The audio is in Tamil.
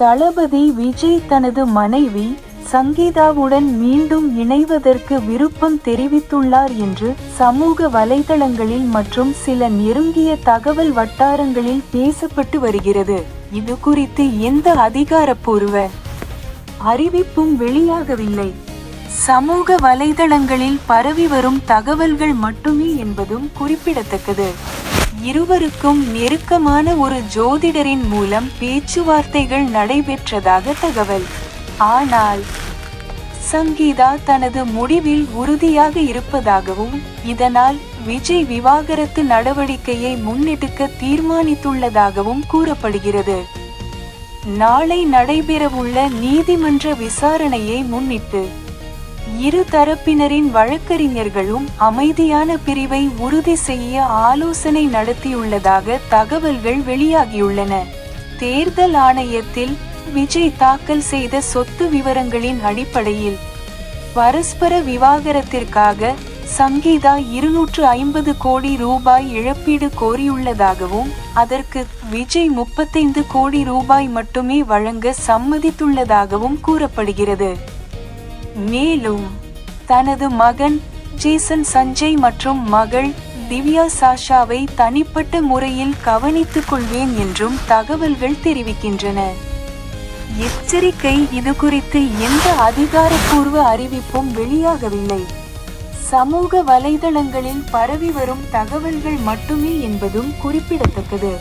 தளபதி விஜய் தனது மனைவி சங்கீதாவுடன் மீண்டும் இணைவதற்கு விருப்பம் தெரிவித்துள்ளார் என்று சமூக வலைதளங்களில் மற்றும் சில நெருங்கிய தகவல் வட்டாரங்களில் பேசப்பட்டு வருகிறது. இது குறித்து எந்த அதிகாரப்பூர்வ அறிவிப்பும் வெளியாகவில்லை. சமூக வலைதளங்களில் பரவி வரும் தகவல்கள் மட்டுமே என்பதும் குறிப்பிடத்தக்கது. இருவருக்கும் நெருக்கமான ஒரு ஜோதிடரின் மூலம் பேச்சுவார்த்தைகள் நடைபெற்றதாக தகவல். ஆனால் சங்கீதா தனது முடிவில் உறுதியாக இருப்பதாகவும் இதனால் விஜய் விவாகரத்து நடவடிக்கையை முன்னெடுக்க தீர்மானித்துள்ளதாகவும் கூறப்படுகிறது. நாளை நடைபெறவுள்ள நீதிமன்ற விசாரணையை முன்னிட்டு இரு தரப்பினரின் வழக்கறிஞர்களும் அமைதியான பிரிவை உறுதி செய்ய ஆலோசனை நடத்தியுள்ளதாக தகவல்கள் வெளியாகியுள்ளன. தேர்தல் ஆணையத்தில் விஜய் தாக்கல் செய்த சொத்து விவரங்களின் அடிப்படையில் பரஸ்பர விவாகரத்திற்காக சங்கீதா 250 கோடி ரூபாய் இழப்பீடு கோரியுள்ளதாகவும் அதற்கு விஜய் 35 கோடி ரூபாய் மட்டுமே வழங்க சம்மதித்துள்ளதாகவும் கூறப்படுகிறது. மேலும் தனது மகன் ஜேசன் சஞ்சய் மற்றும் மகள் திவ்யா சாஷாவை தனிப்பட்ட முறையில் கவனித்துக் கொள்வேன் என்றும் தகவல்கள் தெரிவிக்கின்றன. எச்சரிக்கை: இது குறித்து எந்த அதிகாரப்பூர்வ அறிவிப்பும் வெளியாகவில்லை. சமூக வலைதளங்களில் பரவி வரும் தகவல்கள் மட்டுமே என்பதும் குறிப்பிடத்தக்கது.